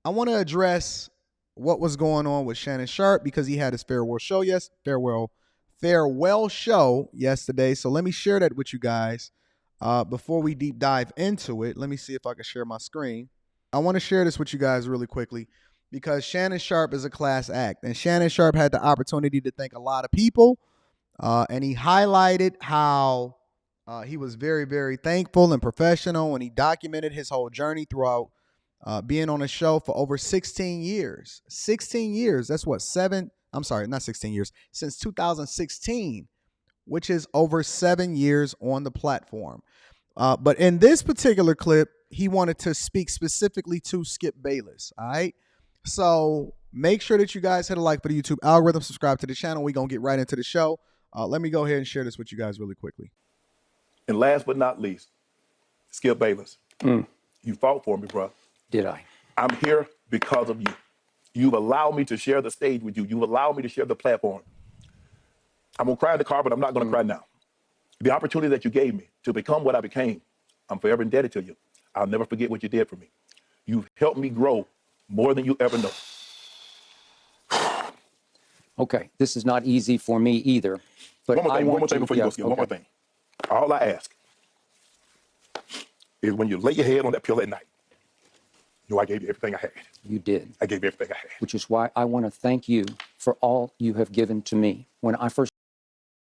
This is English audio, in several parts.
I want to address what was going on with Shannon Sharp because he had his farewell show yesterday. So let me share that with you guys. Before we deep dive into it, let me see if I can share my screen. I want to share this with you guys really quickly because Shannon Sharp is a class act, and Shannon Sharp had the opportunity to thank a lot of people, and he highlighted how he was very, very thankful and professional, and he documented his whole journey throughout being on a show for over 16 years. 16 years. That's what, I'm sorry, not 16 years. Since 2016, which is over 7 years on the platform. But in this particular clip, he wanted to speak specifically to Skip Bayless. All right. So make sure that you guys hit a like for the YouTube algorithm, subscribe to the channel. We're going to get right into the show. Let me go ahead and share this with you guys really quickly. And last but not least, Skip Bayless. You fought for me, bro. Did I? I'm here because of you. You've allowed me to share the stage with you. You've allowed me to share the platform. I'm going to cry in the car, but I'm not going to cry now. The opportunity that you gave me to become what I became, I'm forever indebted to you. I'll never forget what you did for me. You've helped me grow more than you ever know. Okay, this is not easy for me either. But one more thing before you go, Skip. One more thing. All I ask is when you lay your head on that pillow at night, you know I gave you everything I had. You did. I gave you everything I had. Which is why I want to thank you for all you have given to me. When I first...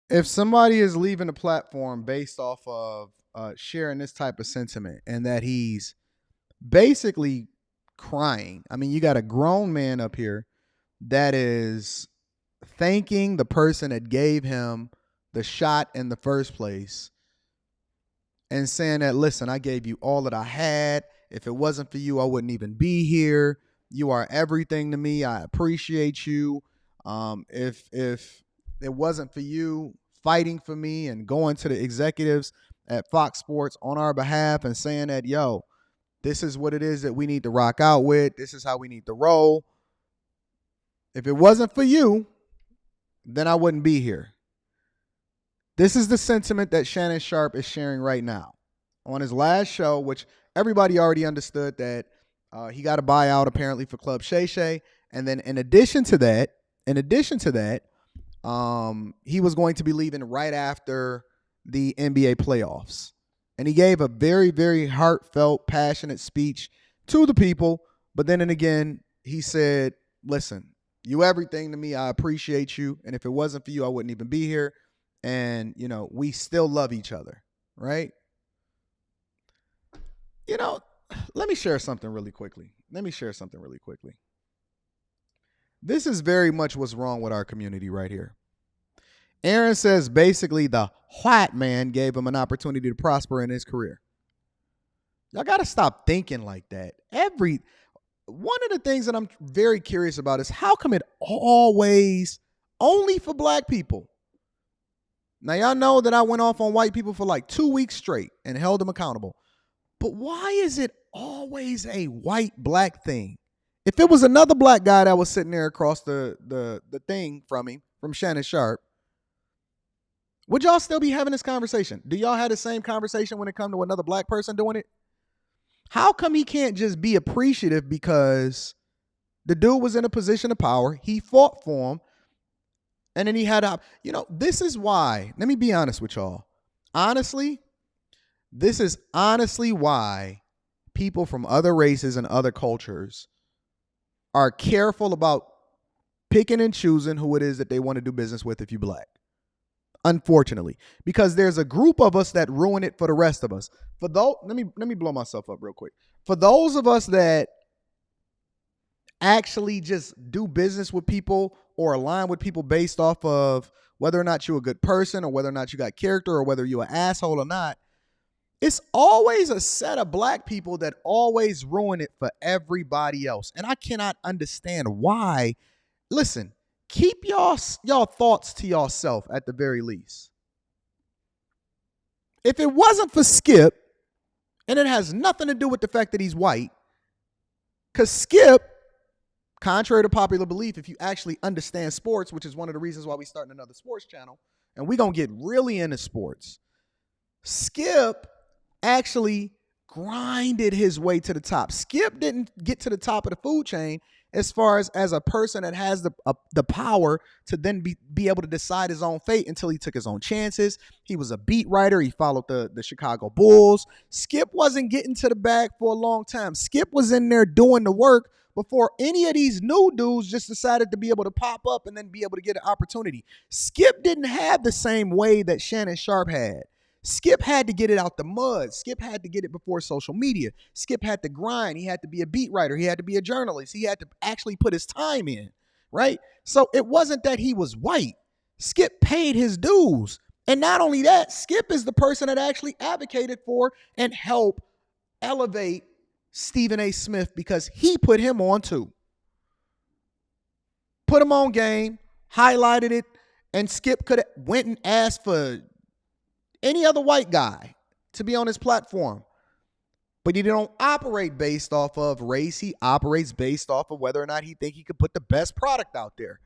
If somebody is leaving the platform based off of sharing this type of sentiment and that he's basically crying, I mean, you got a grown man up here that is thanking the person that gave him the shot in the first place and saying that, listen, I gave you all that I had. If it wasn't for you, I wouldn't even be here. You are everything to me. I appreciate you. If it wasn't for you fighting for me and going to the executives at Fox Sports on our behalf and saying that, yo, this is what it is that we need to rock out with. This is how we need to roll. If it wasn't for you, then I wouldn't be here. This is the sentiment that Shannon Sharp is sharing right now on his last show, which everybody already understood that he got a buyout apparently for Club Shay Shay. And then in addition to that, he was going to be leaving right after the NBA playoffs. And he gave a very, very heartfelt, passionate speech to the people. But then again, he said, listen, you everything to me. I appreciate you. And if it wasn't for you, I wouldn't even be here. And, you know, we still love each other, right? You know, let me share something really quickly. This is very much what's wrong with our community right here. Aaron says basically the white man gave him an opportunity to prosper in his career. Y'all got to stop thinking like that. One of the things that I'm very curious about is how come it always only for black people? Now, y'all know that I went off on white people for like 2 weeks straight and held them accountable. But why is it always a white-black thing? If it was another black guy that was sitting there across the thing from him, from Shannon Sharp, would y'all still be having this conversation? Do y'all have the same conversation when it comes to another black person doing it? How come he can't just be appreciative because the dude was in a position of power, he fought for him, and then he had this is why, let me be honest with y'all. Honestly, this is honestly why people from other races and other cultures are careful about picking and choosing who it is that they want to do business with if you black. Unfortunately, because there's a group of us that ruin it for the rest of us. For those, let me blow myself up real quick. For those of us that actually just do business with people or align with people based off of whether or not you're a good person or whether or not you got character or whether you're an asshole or not, it's always a set of black people that always ruin it for everybody else. And I cannot understand why. Listen, keep y'all thoughts to yourself at the very least. If it wasn't for Skip, and it has nothing to do with the fact that he's white, because Skip, contrary to popular belief, if you actually understand sports, which is one of the reasons why we starting another sports channel, and we're going to get really into sports, Skip actually grinded his way to the top. Skip didn't get to the top of the food chain as far as a person that has the power to then be able to decide his own fate until he took his own chances. He was a beat writer. He followed the Chicago Bulls. Skip wasn't getting to the bag for a long time. Skip was in there doing the work before any of these new dudes just decided to be able to pop up and then be able to get an opportunity. Skip didn't have the same way that Shannon Sharp had. Skip had to get it out the mud. Skip had to get it before social media. Skip had to grind. He had to be a beat writer. He had to be a journalist. He had to actually put his time in, right? So it wasn't that he was white. Skip paid his dues. And not only that, Skip is the person that actually advocated for and helped elevate Stephen A. Smith because he put him on too. Put him on game, highlighted it, and Skip could have went and asked for any other white guy to be on his platform. But he don't operate based off of race. He operates based off of whether or not he think he could put the best product out there.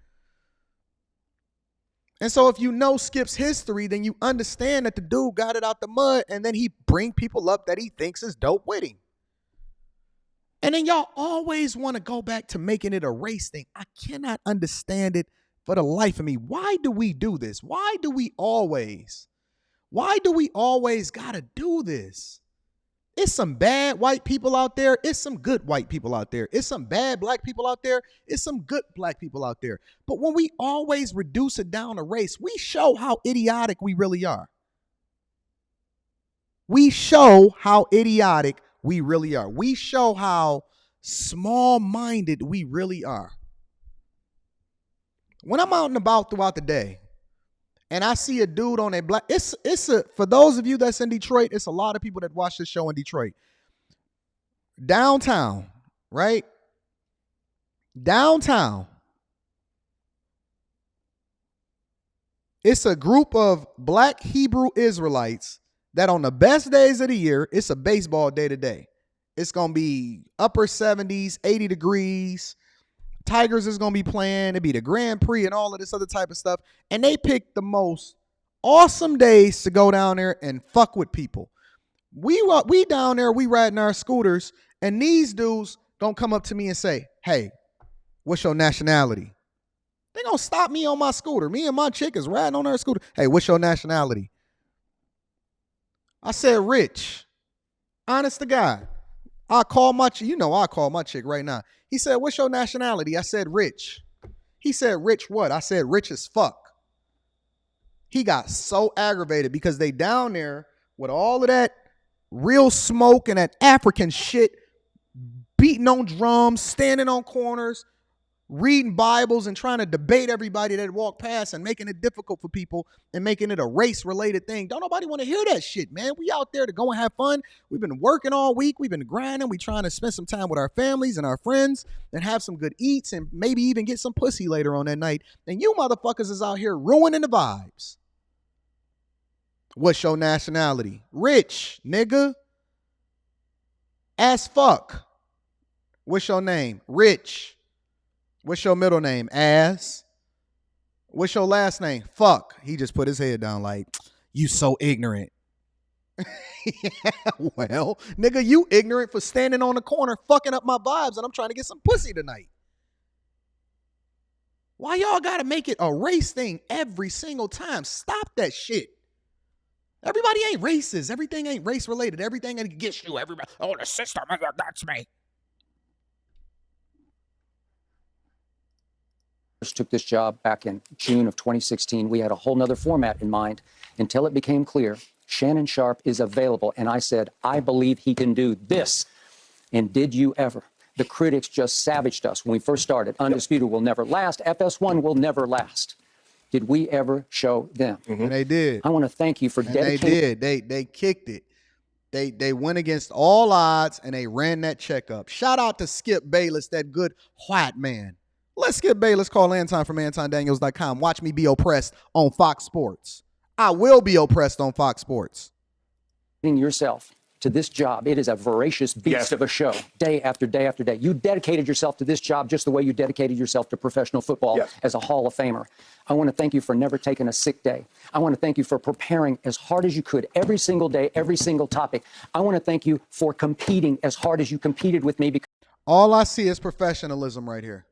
And so if you know Skip's history, then you understand that the dude got it out the mud and then he bring people up that he thinks is dope with him. And then y'all always want to go back to making it a race thing. I cannot understand it for the life of me. Why do we do this? Why do we always gotta do this? It's some bad white people out there. It's some good white people out there. It's some bad black people out there. It's some good black people out there. But when we always reduce it down to race, we show how idiotic we really are. We show how idiotic we really are. We show how small-minded we really are. When I'm out and about throughout the day, and I see a dude on a black, for those of you that's in Detroit, it's a lot of people that watch this show in Detroit. Downtown, right? Downtown. It's a group of black Hebrew Israelites that on the best days of the year, it's a baseball day today. It's going to be upper 70s, 80 degrees. Tigers is going to be playing. It'd be the Grand Prix and all of this other type of stuff. And they picked the most awesome days to go down there and fuck with people. We down there, we riding our scooters, and these dudes gonna come up to me and say, hey, what's your nationality? They gonna stop me on my scooter. Me and my chick is riding on her scooter. Hey, what's your nationality? I said, rich. Honest to God. I call my chick right now. He said, what's your nationality? I said, rich. He said, rich what? I said, rich as fuck. He got so aggravated because they down there with all of that real smoke and that African shit, beating on drums, standing on corners, reading Bibles and trying to debate everybody that walk past and making it difficult for people and making it a race-related thing. Don't nobody want to hear that shit, man. We out there to go and have fun. We've been working all week. We've been grinding. We trying to spend some time with our families and our friends and have some good eats and maybe even get some pussy later on that night. And you motherfuckers is out here ruining the vibes. What's your nationality? Rich, nigga. As fuck. What's your name? Rich. What's your middle name? Ass. What's your last name? Fuck. He just put his head down like, you so ignorant. Yeah, well, nigga, you ignorant for standing on the corner fucking up my vibes and I'm trying to get some pussy tonight. Why y'all gotta make it a race thing every single time? Stop that shit. Everybody ain't racist. Everything ain't race related. Everything against you. Everybody. Oh, the system. That's me. Took this job back in June of 2016. We had a whole nother format in mind until it became clear Shannon Sharpe is available. And I said, I believe he can do this. And did you ever? The critics just savaged us when we first started. Undisputed will never last. FS1 will never last. Did we ever show them? And they did. I want to thank you for dedicating. They did. They kicked it. They went against all odds and they ran that checkup. Shout out to Skip Bayless, that good white man. Let's Skip Bayless call Anton from AntonDaniels.com. Watch me be oppressed on Fox Sports. I will be oppressed on Fox Sports. Yourself to this job. It is a voracious beast of a show, day after day after day. You dedicated yourself to this job just the way you dedicated yourself to professional football as a Hall of Famer. I want to thank you for never taking a sick day. I want to thank you for preparing as hard as you could every single day, every single topic. I want to thank you for competing as hard as you competed with me. All I see is professionalism right here.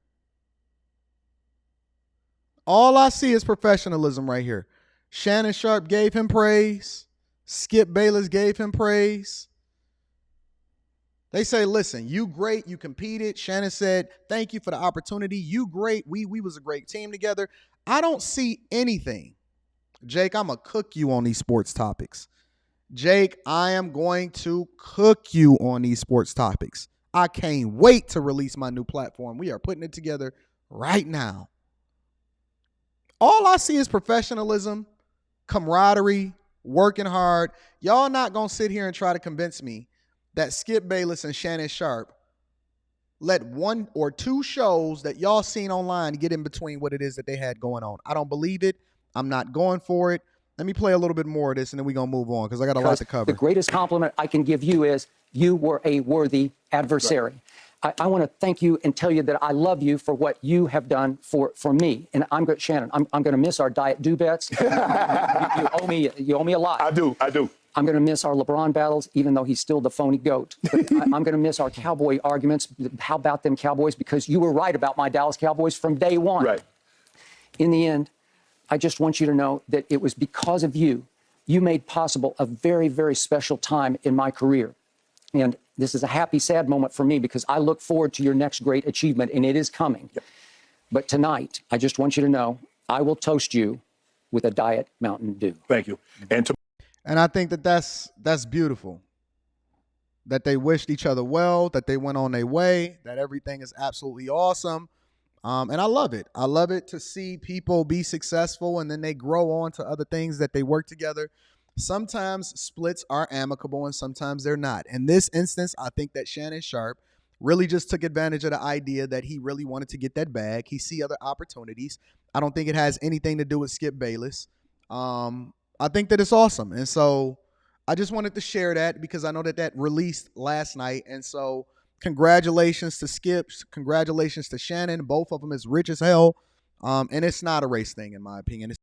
All I see is professionalism right here. Shannon Sharpe gave him praise. Skip Bayless gave him praise. They say, listen, you great, you competed. Shannon said, thank you for the opportunity. You great. We was a great team together. I don't see anything. Jake, I'm going to cook you on these sports topics. Jake, I am going to cook you on these sports topics. I can't wait to release my new platform. We are putting it together right now. All I see is professionalism, camaraderie, working hard. Y'all not going to sit here and try to convince me that Skip Bayless and Shannon Sharpe let one or two shows that y'all seen online get in between what it is that they had going on. I don't believe it. I'm not going for it. Let me play a little bit more of this, and then we're going to move on because I got a lot to cover. The greatest compliment I can give you is you were a worthy adversary. Right. I want to thank you and tell you that I love you for what you have done for me. And Shannon, I'm going to miss our Diet Do bets. you owe me a lot. I do. I'm going to miss our LeBron battles, even though he's still the phony GOAT. But I'm going to miss our Cowboy arguments. How about them Cowboys? Because you were right about my Dallas Cowboys from day one. Right. In the end, I just want you to know that it was because of you. You made possible a very, very special time in my career. And this is a happy, sad moment for me because I look forward to your next great achievement, and it is coming. Yep. But tonight, I just want you to know, I will toast you with a Diet Mountain Dew. Thank you. And I think that that's beautiful. That they wished each other well, that they went on their way, that everything is absolutely awesome. And I love it. I love it to see people be successful and then they grow on to other things that they work together. Sometimes splits are amicable and sometimes they're not. In this instance, I think that Shannon Sharpe really just took advantage of the idea that he really wanted to get that bag. He see other opportunities. I don't think it has anything to do with Skip Bayless. I think that it's awesome. And so I just wanted to share that because I know that released last night. And so congratulations to Skip. Congratulations to Shannon. Both of them is rich as hell. And it's not a race thing, in my opinion.